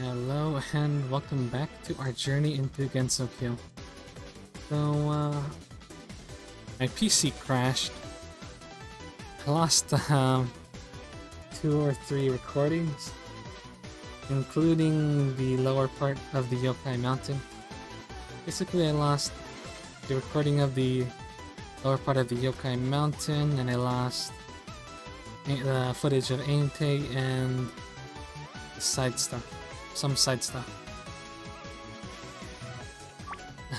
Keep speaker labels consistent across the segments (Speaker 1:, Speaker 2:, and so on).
Speaker 1: Hello and welcome back to our journey into Gensokyo. So, my PC crashed. I lost 2 or 3 recordings, including the lower part of the Yokai Mountain. Basically, I lost the recording of the lower part of the Yokai Mountain, and I lost the footage of Eientei and side stuff. Some side stuff.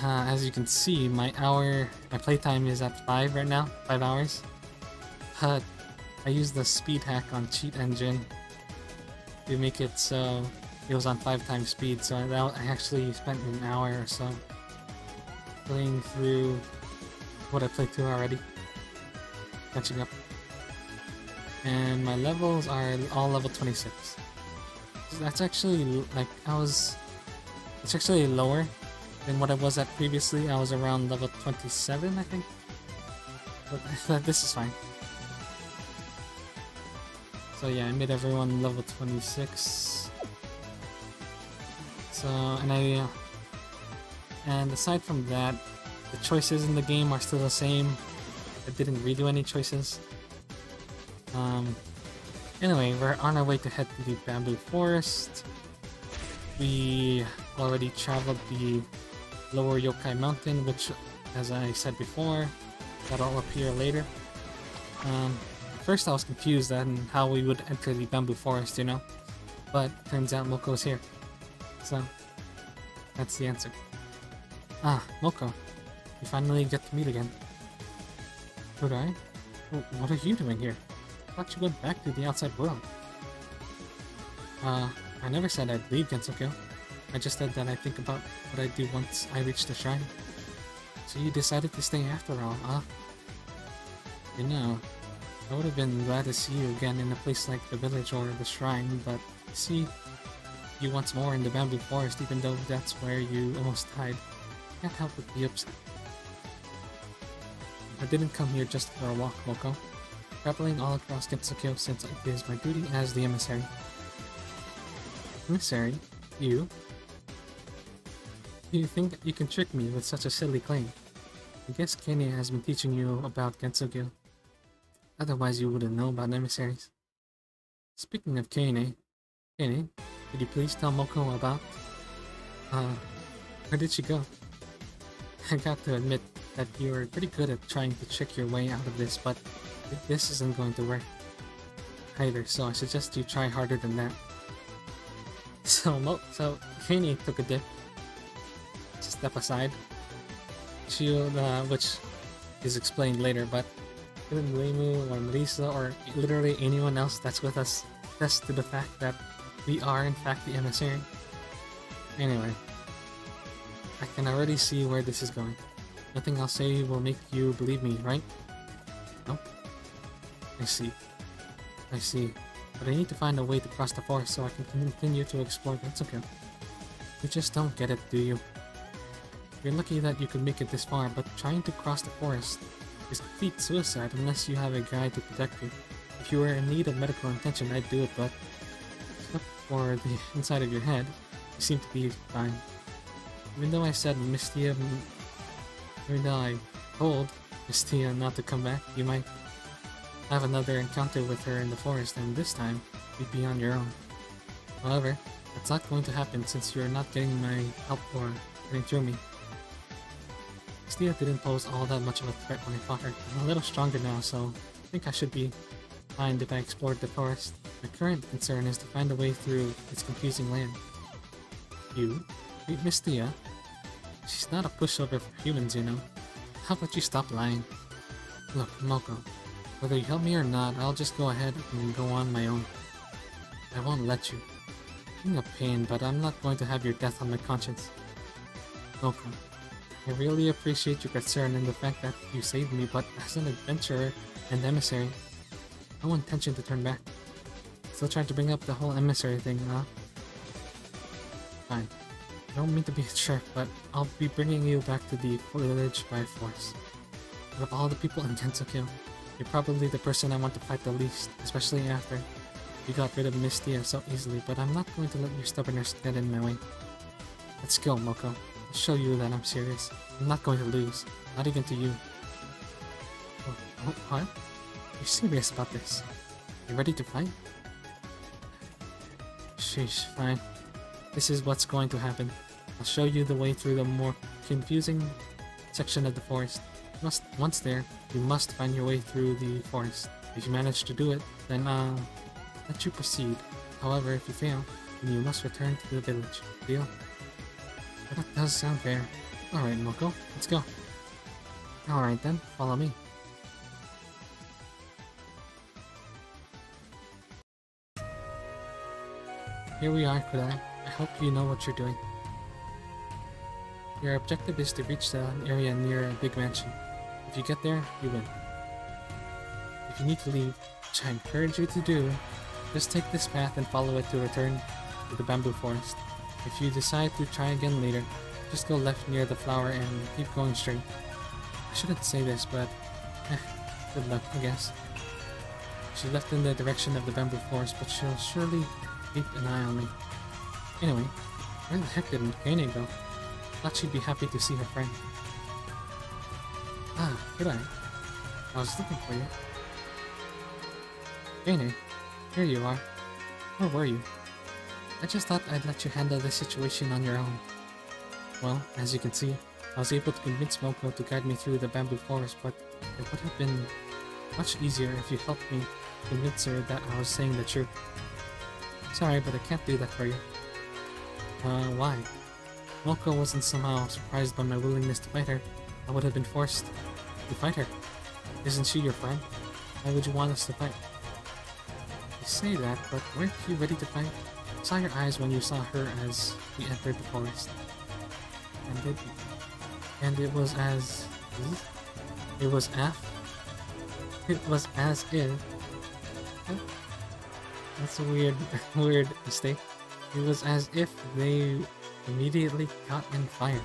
Speaker 1: As you can see, my playtime is at 5 right now, 5 hours. But I used the speed hack on Cheat Engine to make it so it was on 5 times speed, so I actually spent an hour or so playing through what I played through already, catching up. And my levels are all level 26. That's actually it's actually lower than what I was at previously. I was around level 27, I think. But this is fine. So yeah, I made everyone level 26. So, and aside from that, the choices in the game are still the same. I didn't redo any choices. Anyway, we're on our way to head to the Bamboo Forest. We already traveled the lower Yokai Mountain, which, as I said before, that'll appear later. At first I was confused on how we would enter the Bamboo Forest, you know? But turns out Moko's here. So, that's the answer. Ah, Moko. We finally get to meet again. Could I? What are you doing here? I thought you went back to the outside world. I never said I'd leave Gensokyo. I just said that I think about what I'd do once I reach the shrine. So you decided to stay after all, huh? You know, I would have been glad to see you again in a place like the village or the shrine, but see you once more in the Bamboo Forest, even though that's where you almost died. Can't help but be upset. I didn't come here just for a walk, Moko. Traveling all across Gensokyo since it is my duty as the emissary. Emissary? You? You think that you can trick me with such a silly claim? I guess Kane has been teaching you about Gensokyo. Otherwise you wouldn't know about emissaries. Speaking of Kane, could you please tell Moko about... where did she go? I got to admit that you're pretty good at trying to trick your way out of this, but this isn't going to work either, so I suggest you try harder than that. So Kane took a dip. Step aside. Which is explained later, but even Reimu or Marisa or literally anyone else that's with us attests to the fact that we are in fact the emissary. Anyway, I can already see where this is going. Nothing I'll say will make you believe me, right? No? I see. But I need to find a way to cross the forest so I can continue to explore Gensokyo. You just don't get it, do you? You're lucky that you could make it this far, but trying to cross the forest is complete suicide unless you have a guide to protect you. If you were in need of medical attention, I'd do it, but except for the inside of your head, you seem to be fine. Even though I told Mistia not to come back, you might have another encounter with her in the forest, and this time, you'd be on your own. However, that's not going to happen since you're not getting my help or getting through me. Mistia didn't pose all that much of a threat when I fought her. I'm a little stronger now, so I think I should be fine if I explored the forest. My current concern is to find a way through its confusing land. You? Meet Mistia? She's not a pushover for humans, you know. How about you stop lying? Look, Moko, whether you help me or not, I'll just go ahead and go on my own. I won't let you. Being a pain, but I'm not going to have your death on my conscience. Moko, I really appreciate your concern and the fact that you saved me, but as an adventurer and emissary, no intention to turn back. Still trying to bring up the whole emissary thing, huh? Fine. I don't mean to be a jerk, but I'll be bringing you back to the village by force. Out of all the people in Gensokyo, you're probably the person I want to fight the least, especially after You got rid of Misty so easily, but I'm not going to let your stubbornness get in my way. Let's go, Moko. I'll show you that I'm serious. I'm not going to lose. Not even to you. What? You're serious about this? You ready to fight? Sheesh, fine. This is what's going to happen. I'll show you the way through the more confusing section of the forest. Once there, you must find your way through the forest. If you manage to do it, then I'll let you proceed. However, if you fail, then you must return to the village. Deal? That does sound fair. Alright, Moko, let's go. Alright then, follow me. Here we are, Kudai. I hope you know what you're doing. Your objective is to reach the area near a big mansion. If you get there, you win. If you need to leave, which I encourage you to do, just take this path and follow it to return to the bamboo forest. If you decide to try again later, just go left near the flower and keep going straight. I shouldn't say this, but good luck, I guess. She left in the direction of the bamboo forest, but she'll surely keep an eye on me. Anyway, where the heck did Eientei go? Thought she'd be happy to see her friend. Ah, good eye. I was looking for you. Eientei, here you are. Where were you? I just thought I'd let you handle this situation on your own. Well, as you can see, I was able to convince Moko to guide me through the bamboo forest, but it would have been much easier if you helped me convince her that I was saying the truth. Sorry, but I can't do that for you. Why? Moko wasn't somehow surprised by my willingness to fight her. I would have been forced to fight her. Isn't she your friend? Why would you want us to fight? You say that, but weren't you ready to fight? I saw your eyes when you saw her as we entered the forest. And it was as... It was as if... That's a weird mistake. It was as if they immediately caught in fire.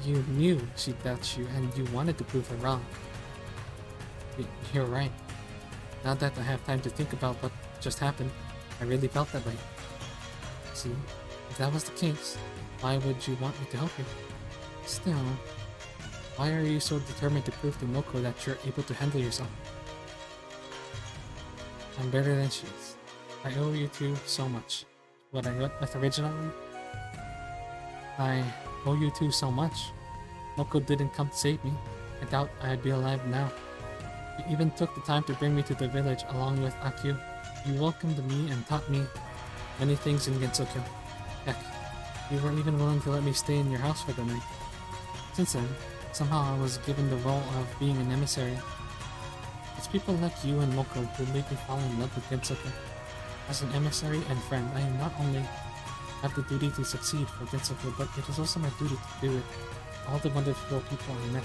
Speaker 1: You knew she'd doubt you and you wanted to prove her wrong. You're right. Now that I have time to think about what just happened, I really felt that way. See, if that was the case, why would you want me to help you? Still, why are you so determined to prove to Moko that you're able to handle yourself? I'm better than she is. I owe you two so much. What I went with originally? I owe you two so much. Moko didn't come to save me. I doubt I'd be alive now. You even took the time to bring me to the village along with Akio. You welcomed me and taught me many things in Gensokyo. Heck, you were even willing to let me stay in your house for the night. Since then, somehow I was given the role of being an emissary. It's people like you and Moko who made me fall in love with Gensokyo. As an emissary and friend, I not only have the duty to succeed for Gensokyo, but it is also my duty to do it for all the wonderful people I met.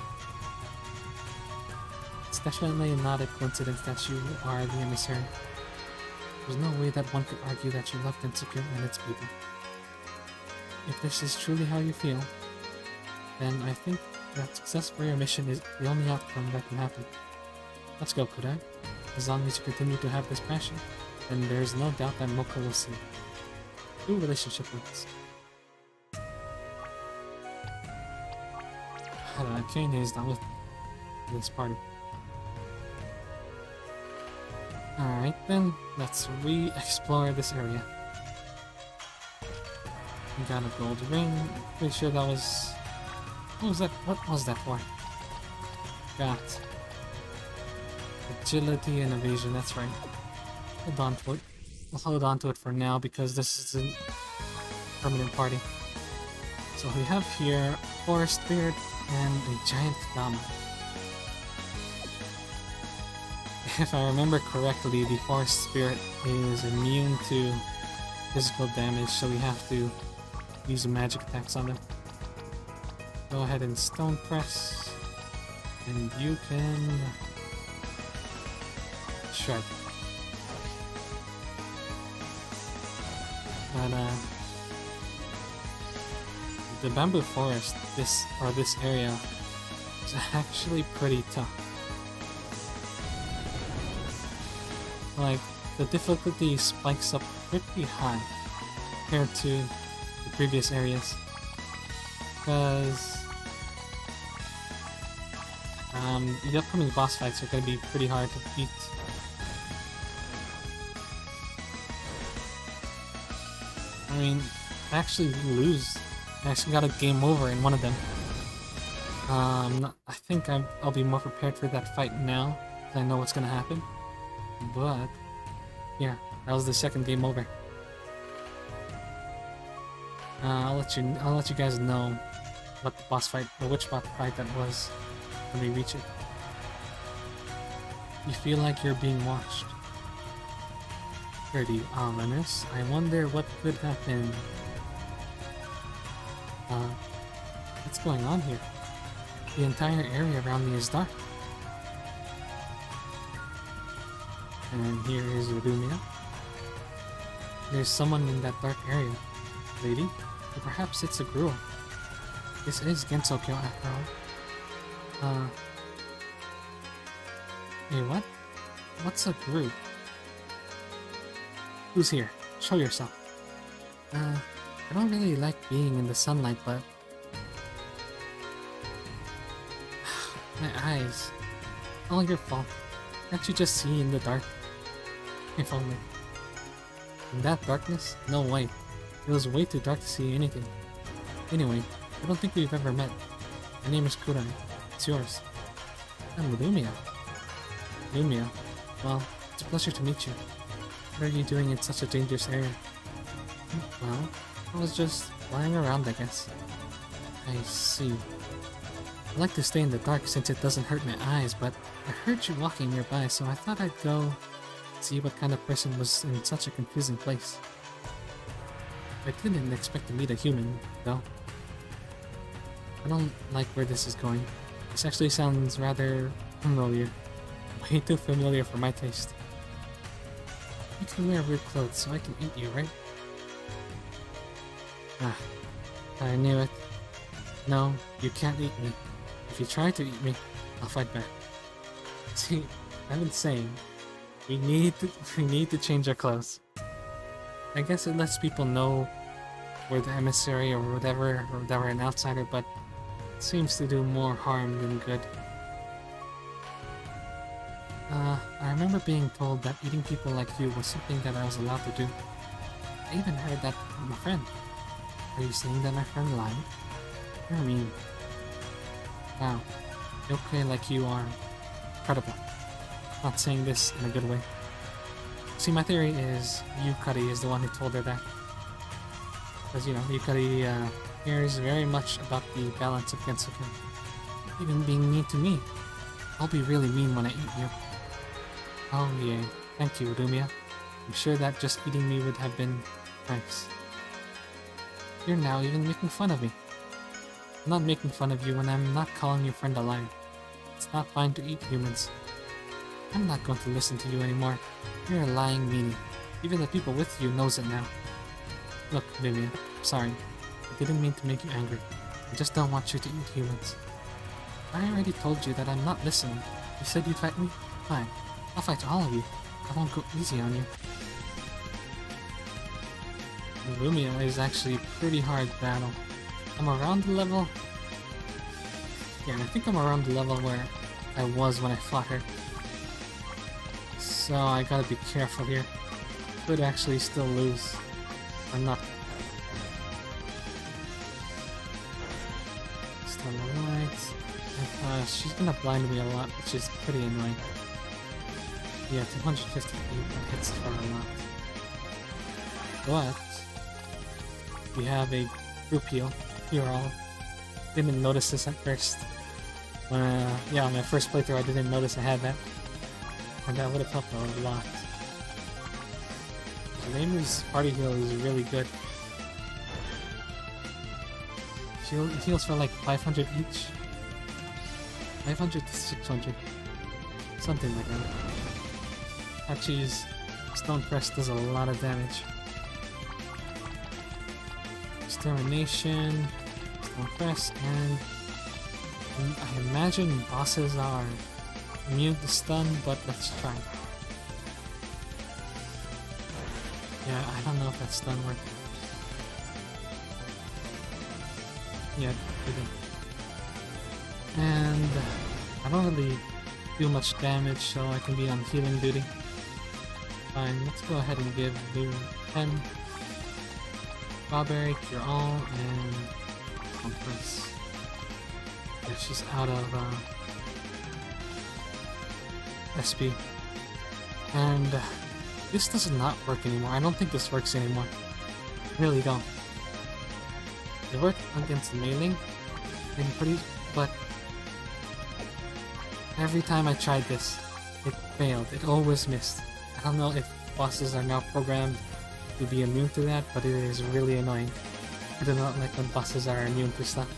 Speaker 1: It's definitely not a coincidence that you are the emissary. There's no way that one could argue that you love Gensokyo and its people. If this is truly how you feel, then I think that success for your mission is the only outcome that can happen. Let's go, Kudai. As long as you continue to have this passion, then there's no doubt that Moko will see. Do relationship wins. Eientei is not with this party. Alright then, let's re-explore this area. We got a gold ring. Pretty sure that was... What was that? What was that for? Got agility and evasion, that's right. Hold on to it. I'll hold on to it for now because this is a permanent party. So we have here a forest spirit and a giant Dama. If I remember correctly, the forest spirit is immune to physical damage, so we have to use magic attacks on them. Go ahead and stone press, and you can shred. But the bamboo forest, this area, is actually pretty tough. like, the difficulty spikes up pretty high compared to the previous areas. Because the upcoming boss fights are going to be pretty hard to beat. I mean, I actually lose. I actually got a game over in one of them. I think I'll be more prepared for that fight now, because I know what's going to happen. But yeah, that was the second game over. I'll let you guys know what the boss fight, or which boss fight that was when we reach it. You feel like you're being watched. Pretty ominous. I wonder what could happen. What's going on here? The entire area around me is dark. And here is Urumia. There's someone in that dark area. Lady? Or perhaps it's a girl. This is Gensokyo after all. Hey, what? What's a group? Who's here? Show yourself. I don't really like being in the sunlight, but... my eyes. All your fault. Can't you just see in the dark? If only. In that darkness? No way. It was way too dark to see anything. Anyway, I don't think we've ever met. My name is Kurai. It's yours. I'm Lumia. Lumia. Well, it's a pleasure to meet you. What are you doing in such a dangerous area? Well, I was just lying around, I guess. I see. I like to stay in the dark since it doesn't hurt my eyes, but I heard you walking nearby, so I thought I'd go see what kind of person was in such a confusing place. I didn't expect to meet a human, though. I don't like where this is going. This actually sounds rather familiar. Way too familiar for my taste. You can wear weird clothes so I can eat you, right? Ah, I knew it. No, you can't eat me. If you try to eat me, I'll fight back. See, I've been saying, we need to change our clothes. I guess it lets people know we're the emissary or whatever, or that we're an outsider, but it seems to do more harm than good. I remember being told that eating people like you was something that I was allowed to do. I even heard that from a friend. Are you saying that my friend lied? You're mean. Wow. Okay, like you are. Incredible. Not saying this in a good way. See, my theory is Yukari is the one who told her that. Because, you know, Yukari cares very much about the balance of Gensokyo. Even being mean to me. I'll be really mean when I eat you. Oh yay. Thank you, Urumia. I'm sure that just eating me would have been nice. You're now even making fun of me. I'm not making fun of you when I'm not calling your friend a liar. It's not fine to eat humans. I'm not going to listen to you anymore. You're a lying meanie. Even the people with you knows it now. Look, Vivian, sorry. I didn't mean to make you angry. I just don't want you to eat humans. I already told you that I'm not listening. You said you'd fight me? Fine. I'll fight all of you. I won't go easy on you. Lumia is actually a pretty hard battle. I'm around the level... yeah, I think I'm around the level where I was when I fought her. So I gotta be careful here. Could actually still lose. I'm not. Still alive. She's gonna blind me a lot, which is pretty annoying. Yeah, 258 hits for a lot. But we have a group heal. Here all. Didn't notice this at first. When yeah, on my first playthrough I didn't notice I had that. And that would have helped a lot. Lamer's party heal is really good. It heals for like 500 each. 500 to 600. Something like that. Hachi's Stone Press does a lot of damage. Extermination, Stone Press, and I imagine bosses are immune to stun, but let's try. Yeah, I don't know if that's done work. Yeah, it didn't. And I don't really do much damage, so I can be on healing duty. Fine, let's go ahead and give Lou 10. Strawberry, Cure All, and Compress. Yeah, she's out of SP. And this does not work anymore. I don't think this works anymore. I really don't. It worked against Mei-Ling, but every time I tried this, it failed. It always missed. I don't know if bosses are now programmed to be immune to that, but it is really annoying. I do not like when bosses are immune to stuff.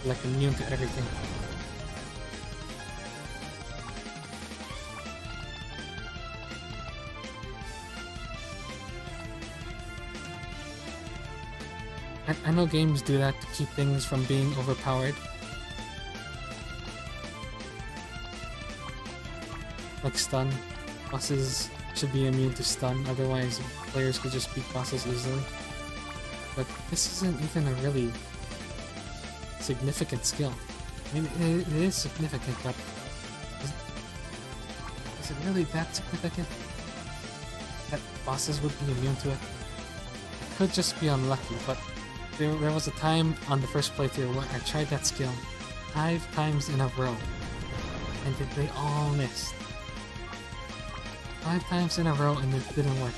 Speaker 1: Like immune to everything. I know games do that to keep things from being overpowered. Like stun. Bosses should be immune to stun, otherwise players could just beat bosses easily. But this isn't even a really significant skill. I mean, it is significant, but is it really that significant? That bosses would be immune to it? It could just be unlucky, but there was a time on the first playthrough where I tried that skill 5 times in a row, and they all missed. 5 times in a row and it didn't work.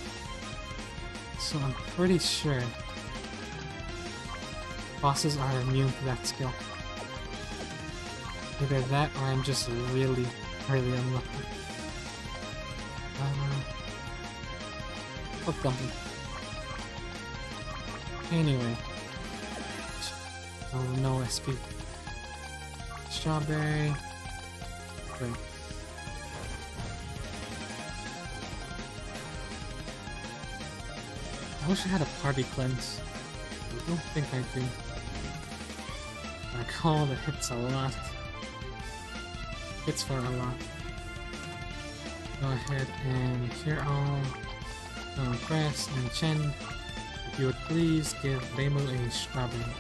Speaker 1: So I'm pretty sure bosses are immune to that skill. Either that or I'm just really, really unlucky. Fuck dumping. Anyway. Oh, no SP. Strawberry. Great. I wish I had a party cleanse. I don't think I do. Like, oh, that hits a lot. Hits for a lot. Go ahead and cure all. Grass and Chen. If you would please give Reimu a strawberry.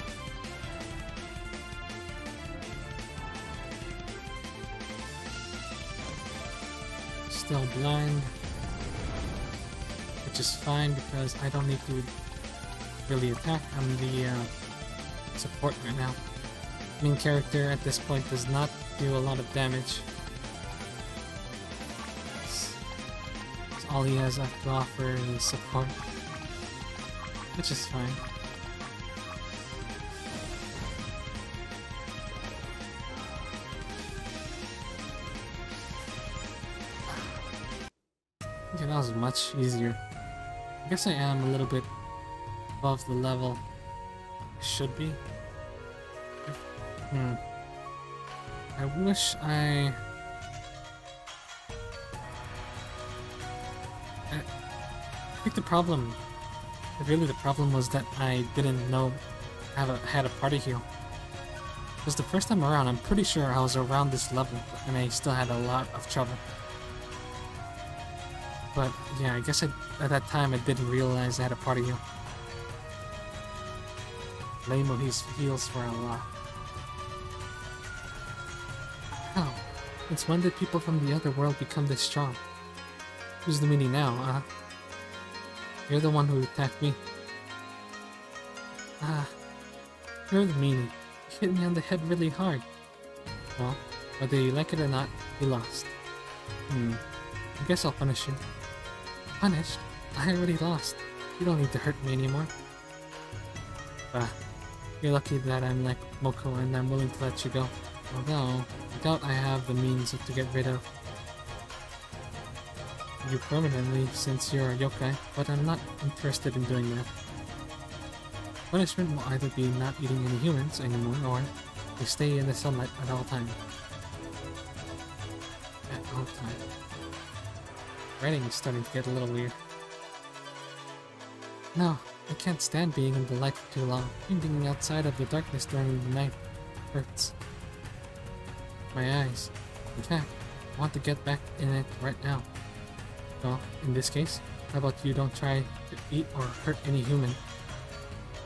Speaker 1: Still blind. Which is fine because I don't need to really attack. I'm the support right now. Main character at this point does not do a lot of damage. So all he has left to offer is support, which is fine. Okay, that was much easier. I guess I am a little bit above the level I should be. I wish I think the problem was that I didn't know I had a party heal. Because the first time around, I'm pretty sure I was around this level and I still had a lot of trouble. But yeah, I guess at that time I didn't realize I had a party heal. Reimu heals for a lot. How? Since when did people from the other world become this strong? Who's the meanie now, You're the one who attacked me. You're the meanie. You hit me on the head really hard. Well, whether you like it or not, you lost. I guess I'll punish you. Punished? I already lost. You don't need to hurt me anymore. You're lucky that I'm like Moko and I'm willing to let you go. Although, I doubt I have the means to get rid of you permanently since you're a yokai, but I'm not interested in doing that. Punishment will either be not eating any humans anymore, or to stay in the sunlight at all times. At all times. Writing is starting to get a little weird. No, I can't stand being in the light for too long. Being outside of the darkness during the night hurts my eyes. In fact, I want to get back in it right now. Well, in this case, How about you don't try to eat or hurt any human?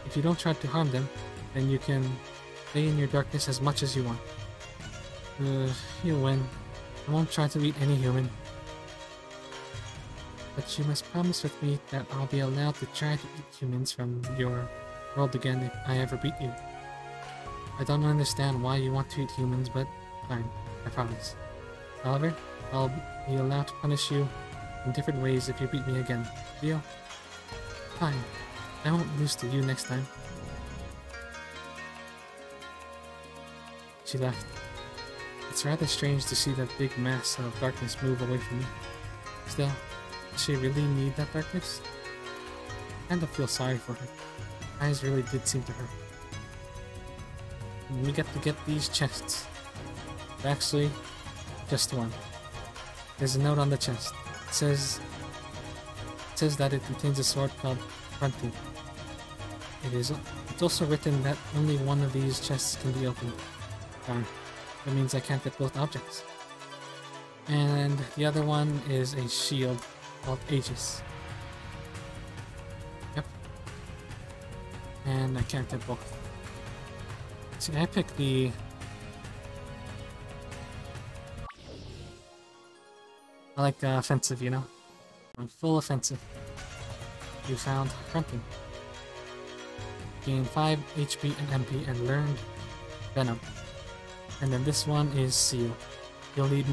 Speaker 1: If you don't try to harm them, then you can stay in your darkness as much as you want. You win. I won't try to eat any human. But you must promise with me that I'll be allowed to try to eat humans from your world again if I ever beat you. I don't understand why you want to eat humans, but fine, I promise. However, I'll be allowed to punish you in different ways if you beat me again. Deal? Fine. I won't lose to you next time. She left. It's rather strange to see that big mass of darkness move away from me. Still, does she really need that darkness? I kind of feel sorry for her. Her eyes really did seem to hurt. And we get to get these chests. But actually, just one. There's a note on the chest. It says that it contains a sword called Fronting. It's also written that only one of these chests can be opened. Darn. That means I can't get both objects. And the other one is a shield called Aegis. Yep. And I can't get both. See, I picked the... I like the offensive, you know? I'm full offensive. You found Fronting. Gain 5 HP and MP and learned Venom. And then this one is Seal. You'll need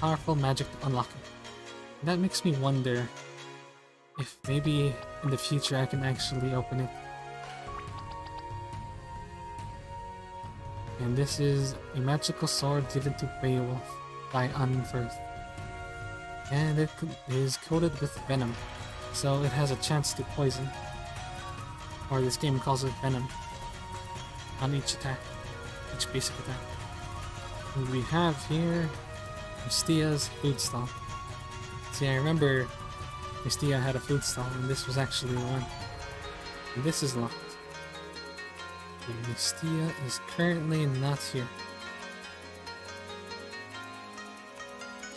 Speaker 1: powerful magic to unlock it. And that makes me wonder if maybe in the future I can actually open it. And this is a magical sword given to Beowulf by Unferth. And it is coated with venom, so it has a chance to poison. Or this game calls it venom. On each attack. Each basic attack. And we have here Mystia's food stall. See, I remember Mystia had a food stall, and this was actually one. And this is locked. And Mystia is currently not here.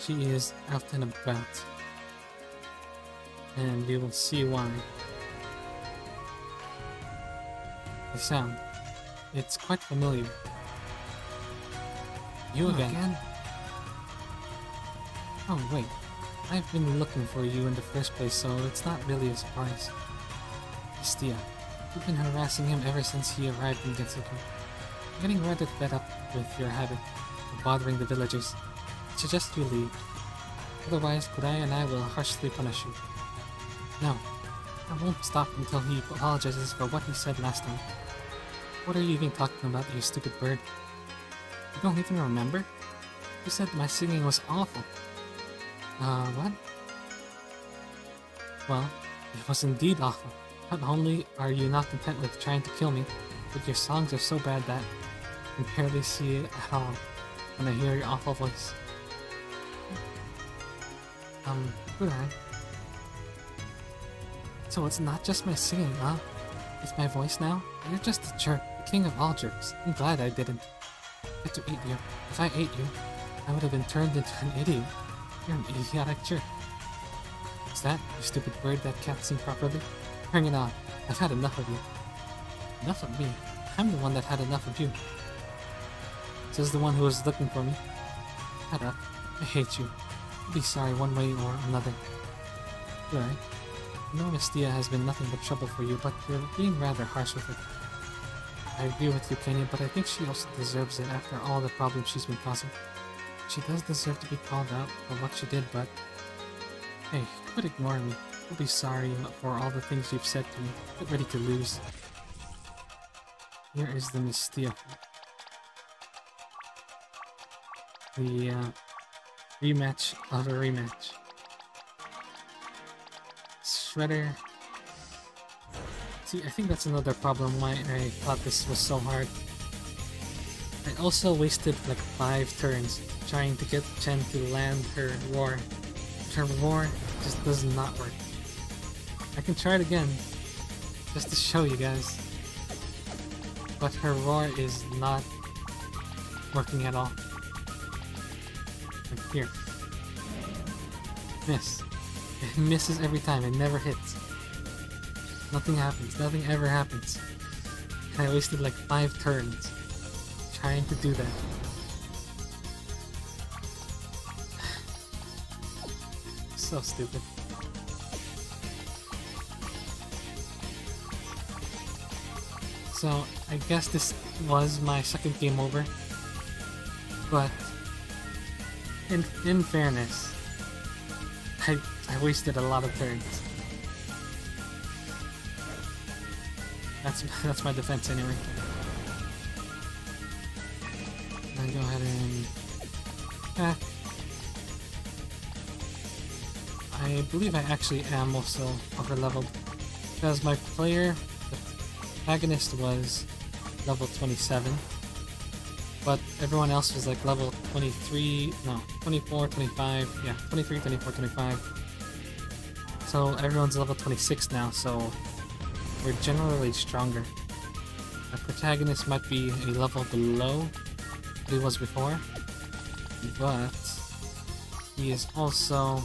Speaker 1: She is out and about. And we will see why. The sound. It's quite familiar. You again? Oh wait, I've been looking for you in the first place, so it's not really a surprise. Mystia, you've been harassing him ever since he arrived in Gensokyo. I'm getting rather fed up with your habit of bothering the villagers. I suggest you leave. Otherwise, Kudai and I will harshly punish you. No, I won't stop until he apologizes for what he said last time. What are you even talking about, you stupid bird? You don't even remember? You said my singing was awful. What? Well, it was indeed awful. Not only are you not content with trying to kill me, but your songs are so bad that I can barely see it at all when I hear your awful voice. Good eye. So it's not just my singing, huh? It's my voice now? You're just a jerk, the king of all jerks. I'm glad I didn't get to eat you. If I ate you, I would have been turned into an idiot. You're an idiotic jerk. Is that, you stupid bird, that can't sing properly? Bring it on. I've had enough of you. Enough of me? I'm the one that had enough of you. Says the one who was looking for me. Shut up. I hate you. I'll be sorry one way or another. Right. I know Mystia has been nothing but trouble for you, but you're being rather harsh with her. I agree with you, Kenya, but I think she also deserves it after all the problems she's been causing. She does deserve to be called out for what she did, but... Hey, quit ignoring me. You'll be sorry for all the things you've said to me. Get ready to lose. Here is the Mystia. The, rematch of a rematch. Shredder. See, I think that's another problem why I thought this was so hard. I also wasted like 5 turns trying to get Chen to land her roar. Her roar just does not work. I can try it again, just to show you guys. But her roar is not working at all. Like here. Miss. It misses every time, it never hits. Nothing happens, nothing ever happens. And I wasted like 5 turns trying to do that. So stupid. So I guess this was my second game over. But in fairness, I wasted a lot of turns. That's my defense anyway. I'll go ahead and attack. I believe I actually am also over leveled because my player, the protagonist, was level 27, but everyone else was like level 23, no, 24, 25, yeah, 23, 24, 25. So everyone's level 26 now, so we're generally stronger. Our protagonist might be a level below what he was before, but he is also,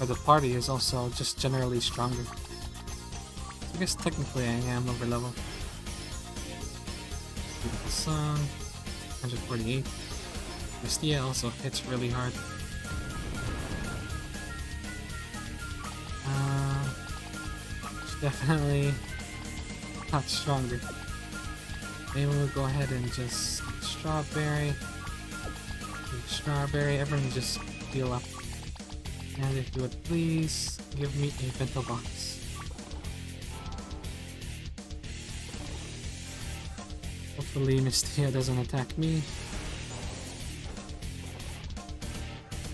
Speaker 1: or the party is also just generally stronger. So I guess technically I am over level. Beautiful song, 148. Mistia also hits really hard. Definitely not stronger. Maybe we'll go ahead and just strawberry, everyone just heal up. And if you would please give me a bento box. Hopefully Mistia doesn't attack me.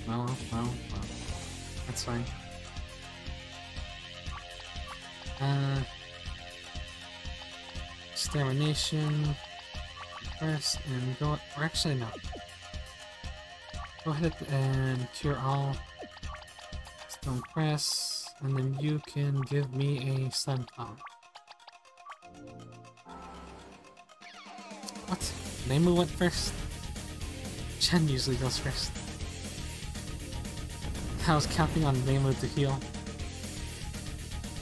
Speaker 1: Well, that's fine. Extermination first, and go, or actually no. Go ahead and cure all. Stone press, and then you can give me a sunflower. What? Nemu went first? Chen usually goes first. I was counting on Nemu to heal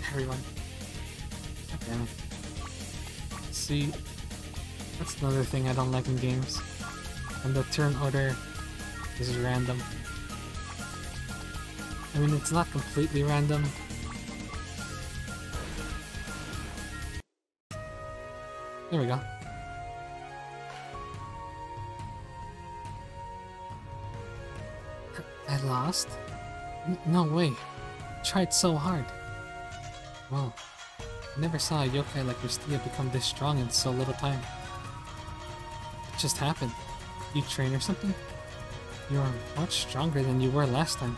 Speaker 1: everyone. God damn it. See, that's another thing I don't like in games. And the turn order is random. I mean, it's not completely random. There we go. I lost? No way. I tried so hard. Whoa. I never saw a yokai like Mistia become this strong in so little time. It just happened. You train or something? You're much stronger than you were last time.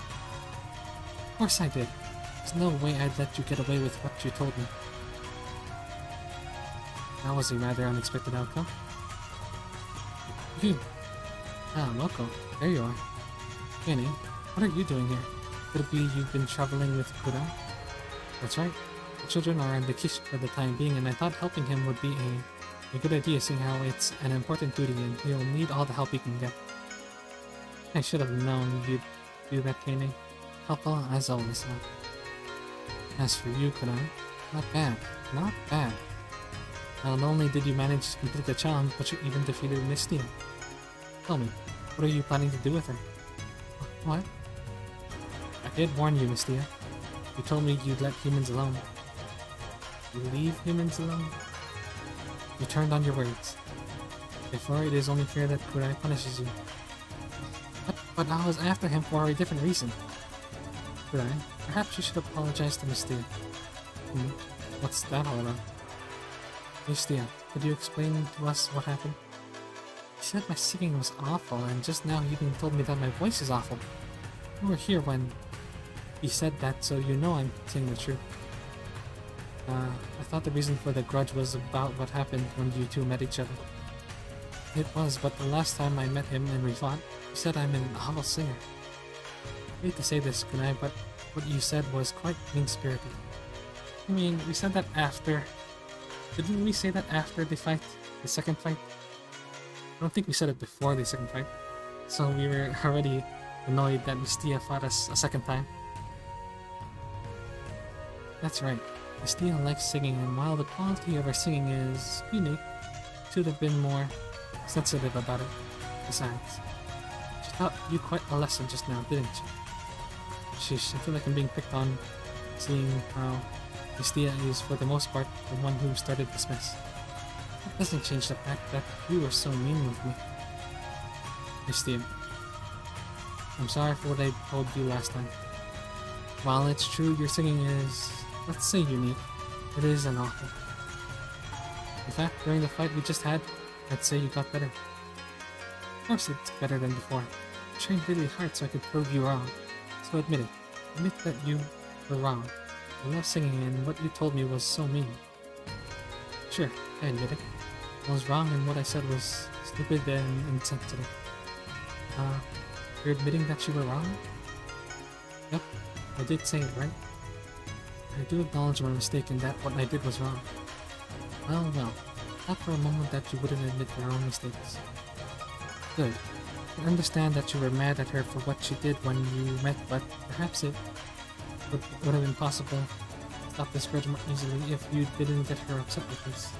Speaker 1: Of course I did. There's no way I'd let you get away with what you told me. That was a rather unexpected outcome. You! Ah, Moko. There you are. Kenny, what are you doing here? Could it be you've been traveling with Kura? That's right. The children are in vacation for the time being, and I thought helping him would be a good idea, seeing how it's an important duty and he'll need all the help he can get. I should have known you'd do that, Kenny. Helpful as always. As for you, Kura, not bad. Not bad. Not only did you manage to complete the challenge, but you even defeated Mistia. Tell me, what are you planning to do with her? What? I did warn you, Mistia. You told me you'd let humans alone. You leave humans alone? You turned on your words. Therefore, it is only fair that Kurai punishes you. But I was after him for a different reason. Kurai, perhaps you should apologize to Mistia. What's that all about? Mistia, could you explain to us what happened? You said my singing was awful, and just now you even told me that my voice is awful. You were here when he said that, so you know I'm saying the truth. I thought the reason for the grudge was about what happened when you two met each other. It was, but the last time I met him and we fought, he said I'm an awful singer. I hate to say this, Kunai, but what you said was quite mean-spirited. I mean, we said that after... Didn't we say that after the fight? The second fight? I don't think we said it before the second fight. So we were already annoyed that Mistia fought us a second time. That's right. Mistia likes singing, and while the quality of her singing is unique, should have been more sensitive about it. Besides, she taught you quite a lesson just now, didn't she? Sheesh, I feel like I'm being picked on, seeing how Mistia is, for the most part, the one who started this mess. That doesn't change the fact that you were so mean with me. Mistia, I'm sorry for what I told you last time. While it's true your singing is, let's say, unique, it is an awful. In fact, during the fight we just had, I'd say you got better. Of course it's better than before. I trained really hard so I could prove you wrong. So admit it. Admit that you were wrong. I love singing and what you told me was so mean. Sure, I admit it. I was wrong and what I said was stupid and insensitive. You're admitting that you were wrong? Yep, I did say it, right? I do acknowledge my mistake and that what I did was wrong. Well, not for a moment that you wouldn't admit your own mistakes. Good. I understand that you were mad at her for what she did when you met, but perhaps it would have been possible to stop this grudge more easily if you didn't get her upset with this.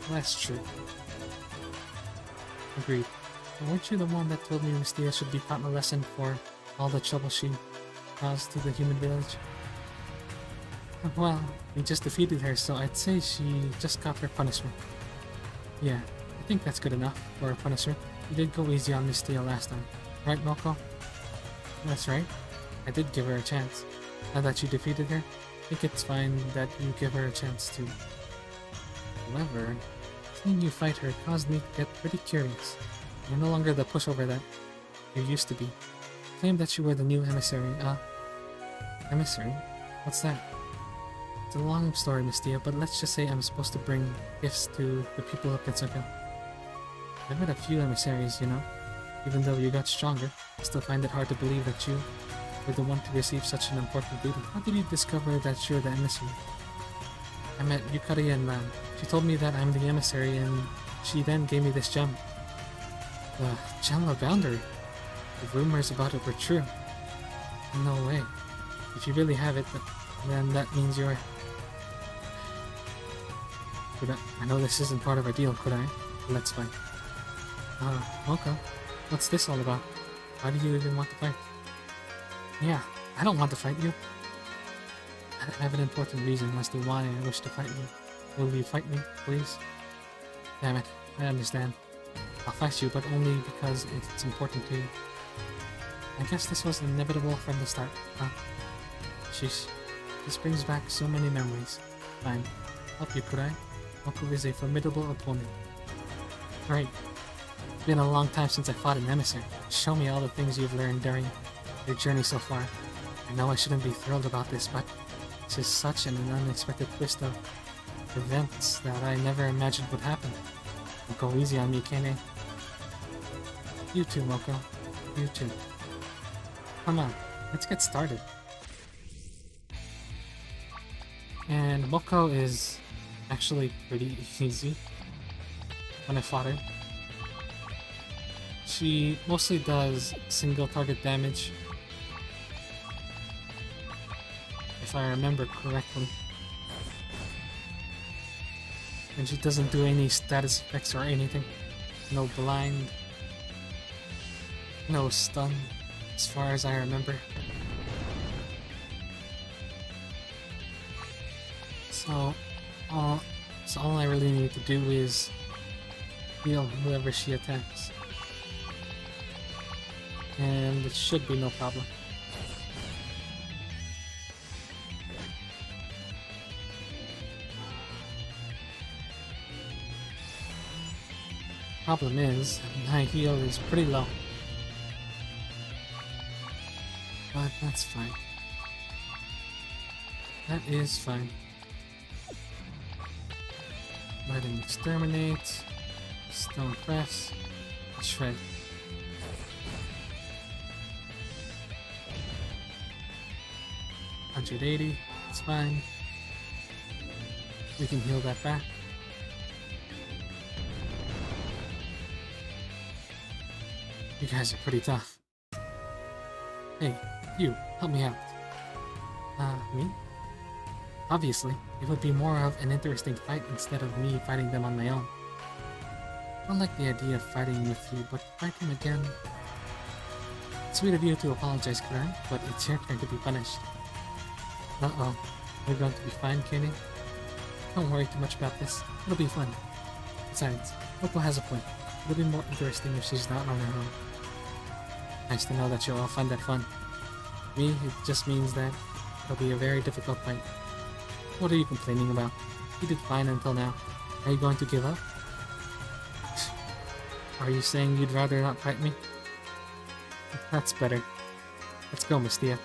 Speaker 1: Well, that's true. Agreed. But weren't you the one that told me Mistia should be taught a lesson for all the trouble she caused to the human village? Well, we just defeated her, so I'd say she just got her punishment. Yeah, I think that's good enough for a punishment. You did go easy on Mistia last time, right, Moko? That's right. I did give her a chance. Now that you defeated her, I think it's fine that you give her a chance too. However, seeing you fight her caused me to get pretty curious. You're no longer the pushover that you used to be. You claimed that you were the new emissary. Emissary? What's that? It's a long story, Mistia, but let's just say I'm supposed to bring gifts to the people of Gensokyo. I've met a few emissaries, you know. Even though you got stronger, I still find it hard to believe that you were the one to receive such an important duty. How did you discover that you're the emissary? I met Yukari in land. She told me that I'm the emissary and she then gave me this gem. The gem of boundary. The rumors about it were true. No way. If you really have it, then that means you're... I know this isn't part of our deal, could I? Let's fight. Moko, what's this all about? Why do you even want to fight? Yeah, I don't want to fight you. I have an important reason as to why I wish to fight you. Will you fight me, please? Damn it, I understand. I'll fight you, but only because it's important to you. I guess this was inevitable from the start, huh? Sheesh. This brings back so many memories. Fine. Help you, could I? Moko is a formidable opponent. Right. It's been a long time since I fought an emissary. Show me all the things you've learned during your journey so far. I know I shouldn't be thrilled about this, but this is such an unexpected twist of events that I never imagined would happen. Don't go easy on me, Kane. You too, Moko. You too. Come on, let's get started. And Moko is actually pretty easy when I fought her. She mostly does single target damage, if I remember correctly. And she doesn't do any status effects or anything. No blind, no stun, as far as I remember. So all I really need to do is heal whoever she attacks. And it should be no problem. Problem is, my heal is pretty low. But that's fine. That is fine. Let him exterminate, stone press, shred. $180, it's fine. We can heal that back. You guys are pretty tough. Hey, you, help me out. Me? Obviously, it would be more of an interesting fight instead of me fighting them on my own. I don't like the idea of fighting with you, but fight him again. It's sweet of you to apologize, Kuran, but it's your turn to be punished. Uh-oh. We're going to be fine, Kenny? Don't worry too much about this. It'll be fun. Besides, Moko has a point. It'll be more interesting if she's not on her own. Nice to know that you'll all find that fun. For me, it just means that it'll be a very difficult fight. What are you complaining about? You did fine until now. Are you going to give up? Are you saying you'd rather not fight me? That's better. Let's go, Mistia.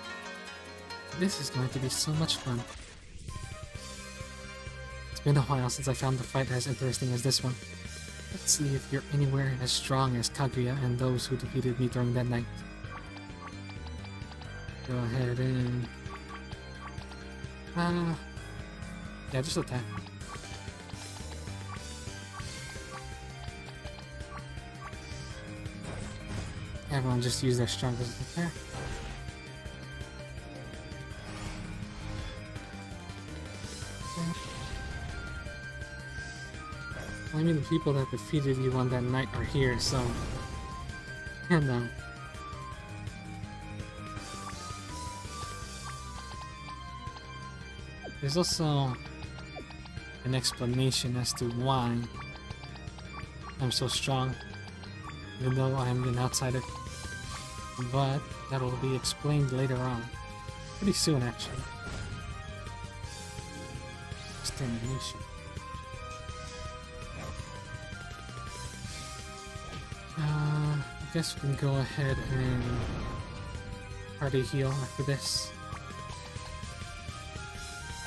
Speaker 1: This is going to be so much fun. It's been a while since I found the fight as interesting as this one. Let's see if you're anywhere as strong as Kaguya and those who defeated me during that night. Go ahead and... yeah, just attack. Everyone just use their strongest attack. I mean, the people that defeated you on that night are here, so... yeah, no. There's also an explanation as to why I'm so strong, even though I'm an outsider. But that will be explained later on. Pretty soon, actually. Extermination. I guess we can go ahead and party heal after this.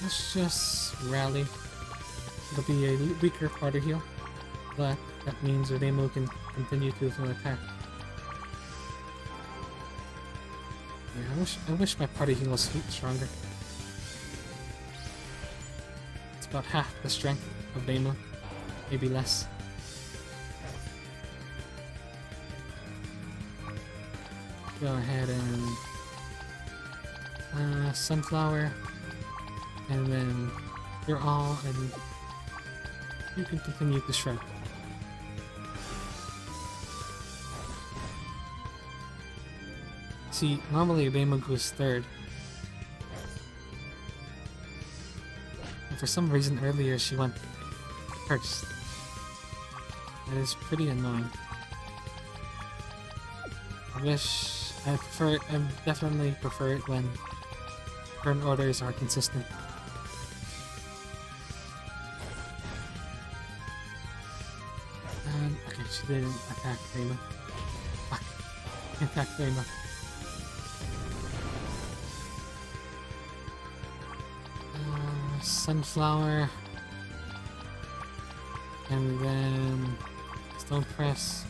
Speaker 1: Let's just rally. It'll be a weaker party heal, but that means Uremu can continue to attack. Yeah, I wish my party heal was stronger. It's about half the strength of Uremu, maybe less. Go ahead and sunflower, and then you're all, and you can continue to shred. See, normally Uremu goes third, and for some reason earlier she went first. That is pretty annoying. I definitely prefer it when turn orders are consistent. And, okay, she didn't attack Uremu. Fuck. She attacked Uremu. Sunflower. And then Stone Press.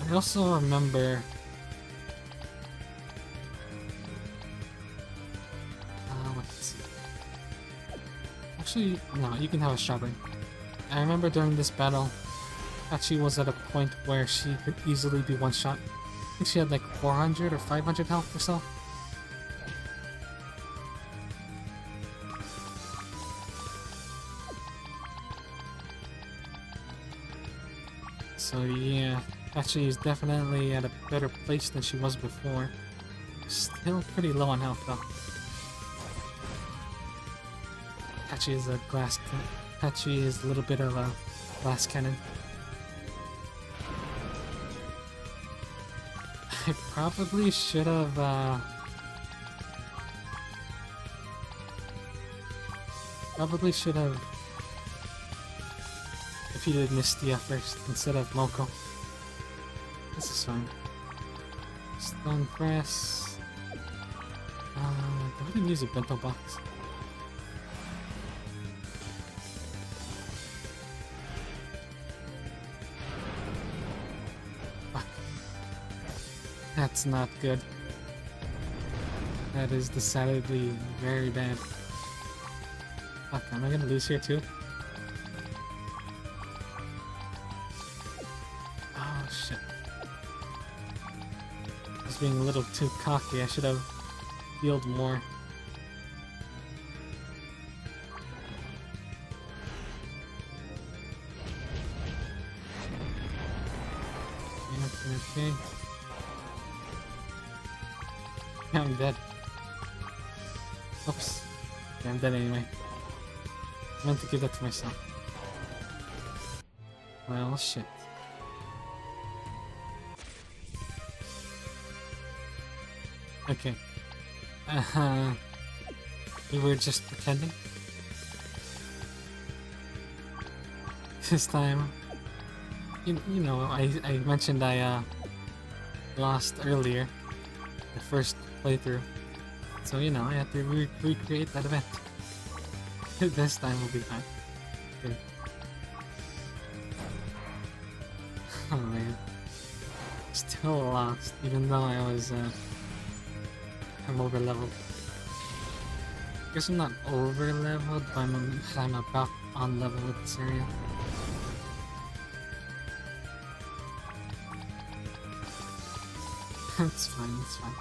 Speaker 1: I also remember let's see. Actually, no, you can have a strawberry. I remember during this battle, Hachi was at a point where she could easily be one shot. I think she had like 400 or 500 health or so. So yeah, Hachi is definitely at a better place than she was before. Still pretty low on health though. Hachi is a Hachi is a little bit of a glass cannon. I probably should have defeated Mistia first instead of Moko. This is fine. Stone Press. Go ahead and use a bento box. Fuck. That's not good. That is decidedly very bad. Fuck, am I gonna lose here too? Oh shit. I was being a little too cocky, I should have healed more. Okay. Yeah, I'm dead. Oops. Yeah, I'm dead anyway. I meant to give that to myself. Well, shit. Okay. We were just pretending. This time, you know, I mentioned I lost earlier, the first playthrough. So, you know, I had to recreate that event. This time will be fine. Okay. Oh man. Still lost, even though I'm over leveled. I guess I'm not over leveled, but I'm about on level with this area. It's fine, it's fine.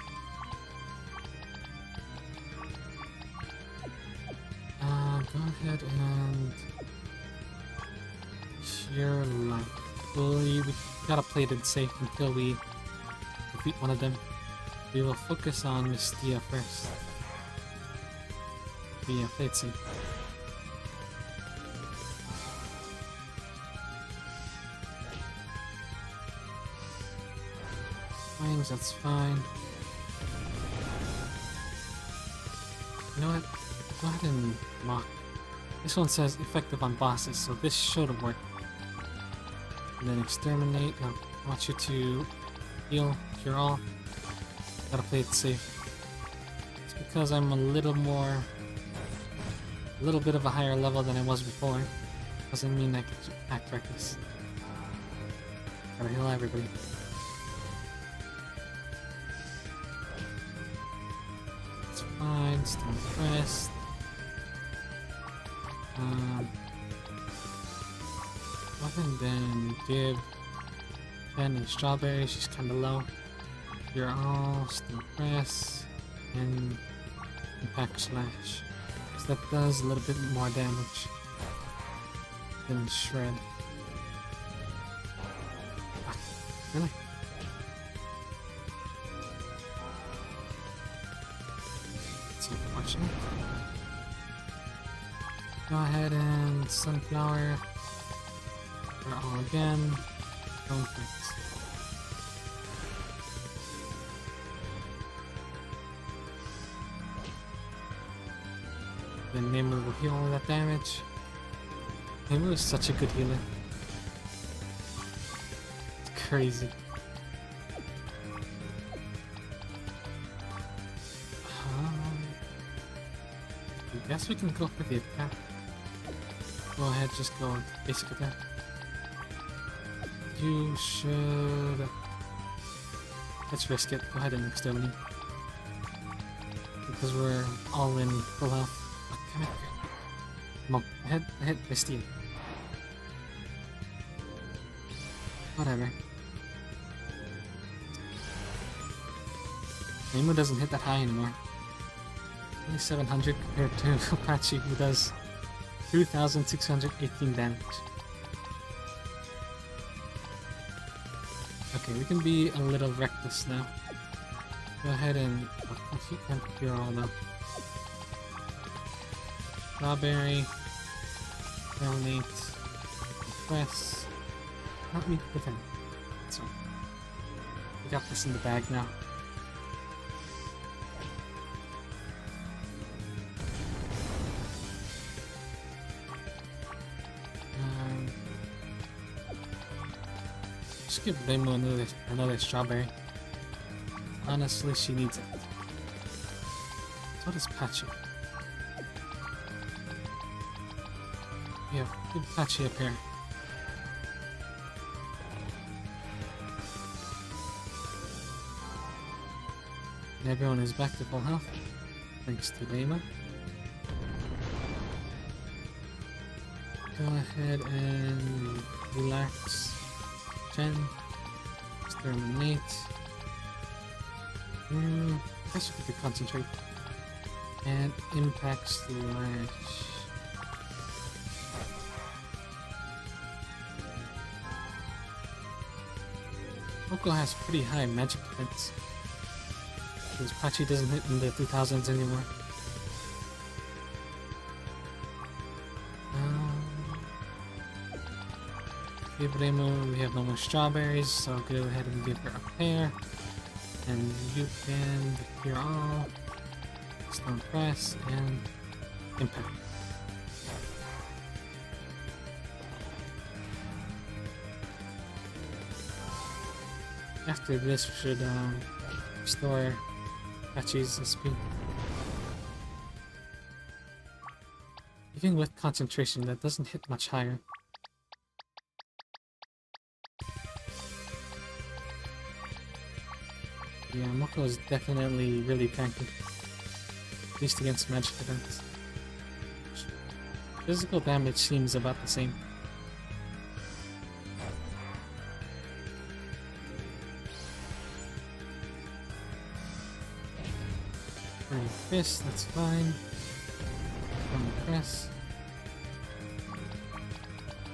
Speaker 1: Go ahead and share life. We gotta play it safe until we defeat one of them. We will focus on Mystia first. But yeah, play it safe. Fines, that's fine. You know what? Go ahead and mock. This one says effective on bosses, so this should work. And then exterminate. No, I want you to heal, cure all. Gotta play it safe. It's because I'm a little bit of a higher level than I was before. Doesn't mean I can act reckless. Gotta heal everybody. It's fine, still impressed. And then give Jen a strawberry, she's kinda low. You're all still press and impact slash. So that does a little bit more damage than shred. Ah, really? It's unfortunate. Go ahead and sunflower. We're all again. Don't fix. Then Nemo will heal all that damage. Nemo is such a good healer. It's crazy. I guess we can go for the attack. Go ahead, just go basic attack. You should... Let's risk it. Go ahead and exterminate. Because we're all in full health. Oh, come here. Come on. Ahead, Misty. Whatever. Nemo doesn't hit that high anymore. Only 700 compared to Apache, who does 2,618 damage. Okay, we can be a little reckless now. Go ahead and... Oh, you can't cure all though. Strawberry. Donate. Press. Not me defend. So, we got this in the bag now. Just give Rainbow another strawberry. Honestly, she needs it. So does Patchy. Yeah, good Patchy up here. And everyone is back to full health, thanks to Lema. Go ahead and relax. Jen, exterminate. I guess we could concentrate. And impact slash. Moko has pretty high magic defense. Because Pachi doesn't hit in the 2000s anymore. Jeremie, we have no more strawberries, so I'll go ahead and give her a pear. And you can cure all, stone press, and impact. After this, we should restore Pachi's speed. Even with concentration, that doesn't hit much higher. Yeah, Moko is definitely really tanky. At least against magic events. Physical damage seems about the same. Burning Fist, that's fine. Burning Press.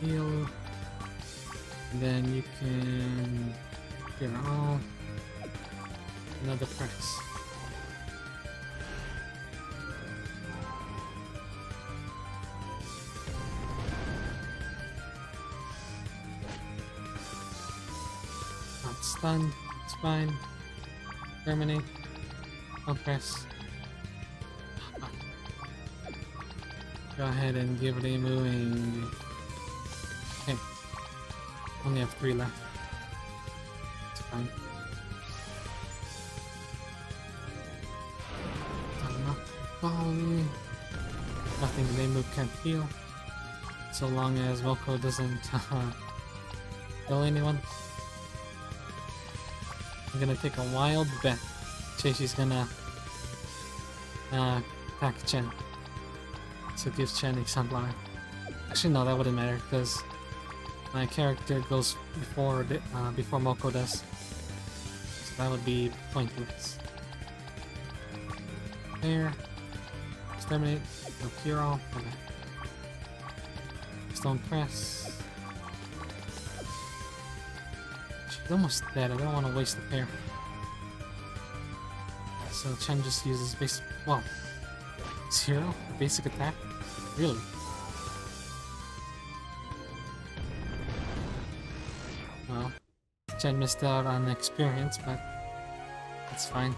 Speaker 1: Heal. And then you can clear all. Another press. Not stunned, it's fine. Terminate. One press. Go ahead and give Jeremie a... Okay. Only have 3 left. It's fine. Volley. Nothing Jeremie can't heal. So long as Moko doesn't kill anyone. I'm gonna take a wild bet. She's gonna attack Chen. So it gives Chen a sunflower. Actually no, that wouldn't matter because my character goes before Moko does. So that would be pointless. There. Exterminate, no cure all, okay. Stone press. She's almost dead, I don't want to waste the pair. So Chen just uses basic, well, 0 basic attack? Really? Well, Chen missed out on experience, but that's fine.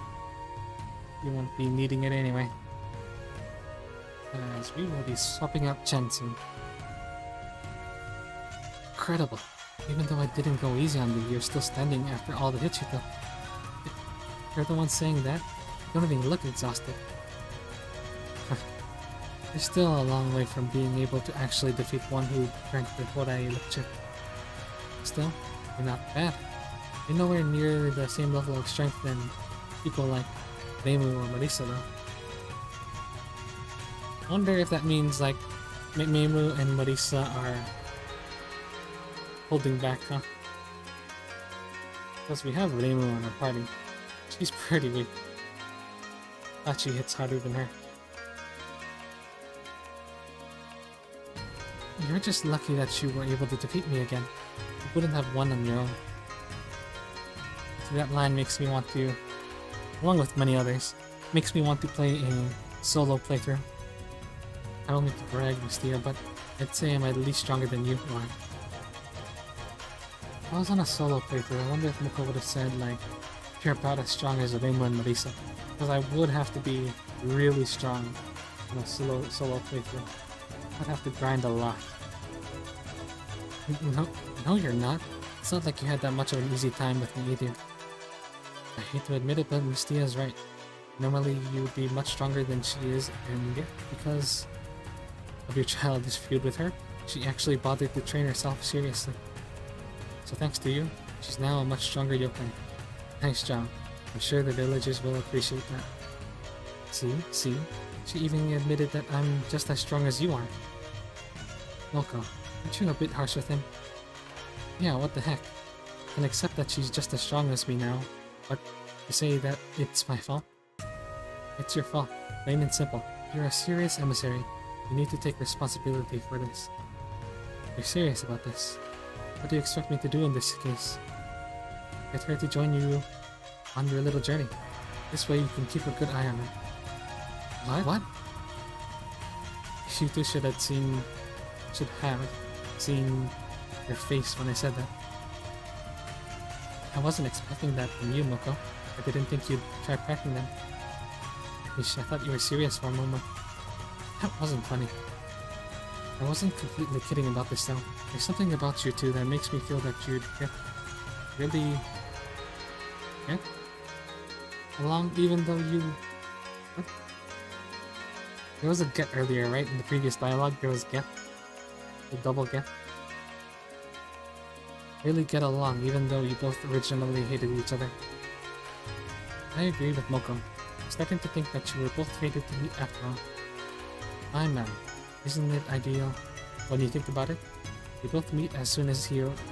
Speaker 1: You won't be needing it anyway. As we will be swapping out Chen soon. Incredible. Even though I didn't go easy on you, you're still standing after all the hits you took. You're the one saying that? You don't even look exhausted. You're still a long way from being able to actually defeat one who drank the Hodai lecture. Still, you're not bad. You're nowhere near the same level of strength than people like Jeremie or Marisa though. I wonder if that means like Jeremie and Marisa are holding back, huh? Because we have Jeremie on our party. She's pretty weak. Pachi hits harder than her. You're just lucky that you were able to defeat me again. You wouldn't have won on your own. So that line makes me want to, along with many others, makes me want to play a solo playthrough. I don't mean to brag, Mystia, but I'd say I'm at least stronger than you are. If I was on a solo playthrough, I wonder if Moko would have said, like, you're about as strong as Jeremie and Marisa. Because I would have to be really strong in a solo playthrough. I'd have to grind a lot. No, you're not. It's not like you had that much of an easy time with me either. I hate to admit it, but Mystia is right. Normally, you would be much stronger than she is, and yet, because of your childish feud with her, she actually bothered to train herself seriously. So thanks to you, she's now a much stronger yokai. Nice job. I'm sure the villagers will appreciate that. See? She even admitted that I'm just as strong as you are. Moko, aren't you a bit harsh with him? Yeah, what the heck. I can accept that she's just as strong as me now, but you say that it's my fault? It's your fault, plain and simple. You're a serious emissary. You need to take responsibility for this. You're serious about this. What do you expect me to do in this case? Get her to join you on your little journey. This way you can keep a good eye on her. What? You two should have seen your face when I said that. I wasn't expecting that from you, Moko. I didn't think you'd try pranking them. Ish, I thought you were serious for a moment. That wasn't funny. I wasn't completely kidding about this though. There's something about you two that makes me feel that you'd get really along even though you... What? There was a get earlier, right? In the previous dialogue, there was get. The double get. Really get along, even though you both originally hated each other. I agree with Moko. I'm starting to think that you were both fated to meet after all. My man, isn't it ideal when you think about it? They both met as soon as he arrived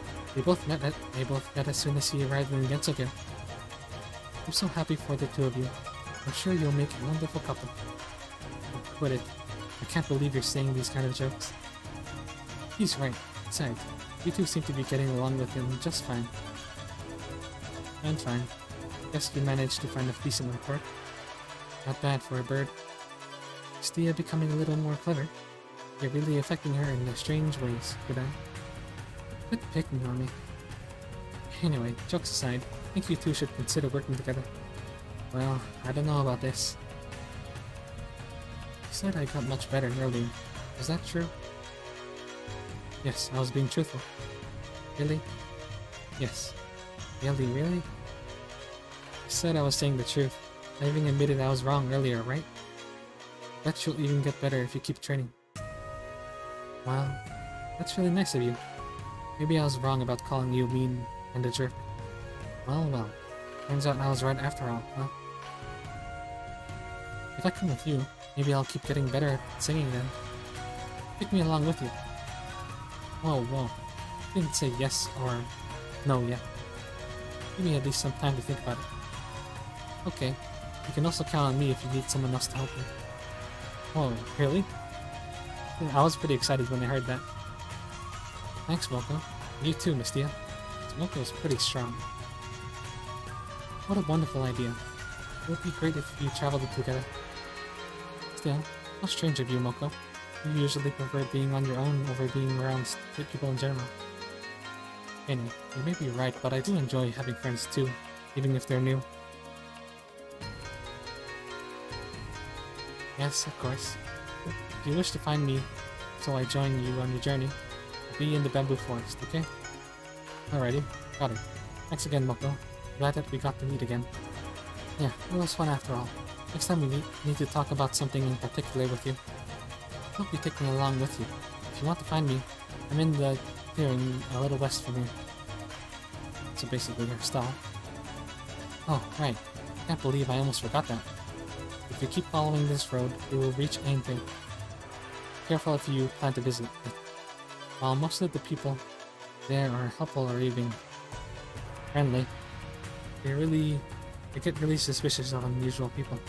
Speaker 1: in Gensokyo. I'm so happy for the two of you. I'm sure you'll make a wonderful couple. Oh, quit it. I can't believe you're saying these kind of jokes. He's right. Besides, you two seem to be getting along with him just fine. I'm fine. Guess you managed to find a decent report. Not bad for a bird. Is Tia becoming a little more clever? You're really affecting her in strange ways, could I? Quit picking on me. Anyway, jokes aside, I think you two should consider working together. Well, I don't know about this. You said I got much better earlier. Was that true? Yes, I was being truthful. Really? Yes. Really? I said I was saying the truth. I even admitted I was wrong earlier, right? Bet you'll even get better if you keep training. Wow, that's really nice of you. Maybe I was wrong about calling you mean and a jerk. Well. Turns out I was right after all, huh? If I come with you, maybe I'll keep getting better at singing then. Take me along with you. Whoa. I didn't say yes or no yet. Give me at least some time to think about it. Okay. You can also count on me if you need someone else to help you. Whoa, really? I was pretty excited when I heard that. Thanks, Moko. You too, Miss Tia. Moko is pretty strong. What a wonderful idea. It would be great if you traveled together. Still, how strange of you, Moko. You usually prefer being on your own over being around people in general. Anyway, you may be right, but I do enjoy having friends too, even if they're new. Yes, of course. If you wish to find me, so I join you on your journey, I'll be in the bamboo forest, okay? Alrighty, got it. Thanks again, Moko. Glad that we got to meet again. Yeah, it was fun after all. Next time we need to talk about something in particular with you. I'll be taking along with you. If you want to find me, I'm in the clearing a little west from here. So basically your stall. Oh, right. Can't believe I almost forgot that. If you keep following this road, you will reach Eientei. Careful if you plan to visit it. While most of the people there are helpful or even friendly, they get really suspicious of unusual people.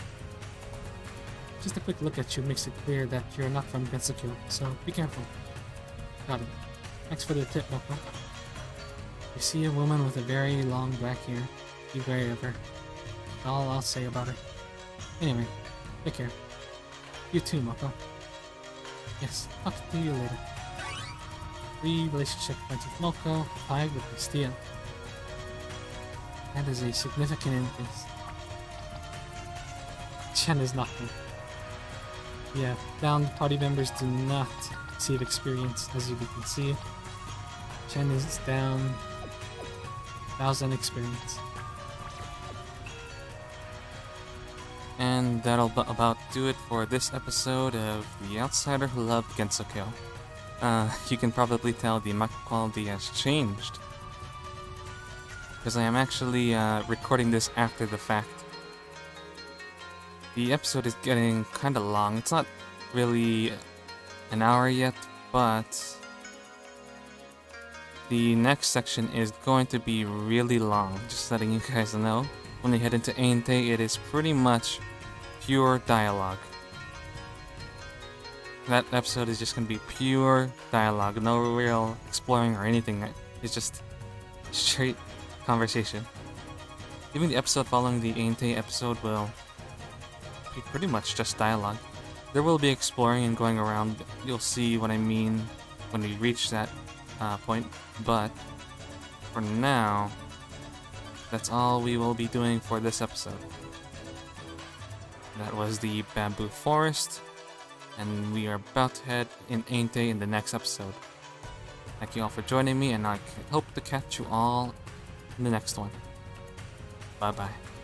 Speaker 1: Just a quick look at you makes it clear that you're not from Gensokyo, so be careful. Got it. Thanks for the tip, Moko. You see a woman with a very long black hair, be wary of her. That's all I'll say about her. Anyway, take care. You too, Moko. Yes, talk to you later. 3 relationship points with Moko, 5 with Miss Tia. That is a significant increase. Chen is not good. Yeah, downed party members do not receive experience, as you can see. Chen is down 1,000 experience.
Speaker 2: And that'll about do it for this episode of The Outsider Who Loved Gensokyo. You can probably tell the mic quality has changed, because I am actually recording this after the fact. The episode is getting kinda long. It's not really an hour yet, but the next section is going to be really long, just letting you guys know. When you head into Eientei, it is pretty much pure dialogue. That episode is just going to be pure dialogue, no real exploring or anything. It's just straight conversation. Even the episode following the Eientei episode will be pretty much just dialogue. There will be exploring and going around. You'll see what I mean when we reach that point. But for now, that's all we will be doing for this episode. That was the bamboo forest, and we are about to head in Eientei in the next episode. Thank you all for joining me, and I hope to catch you all in the next one. Bye bye.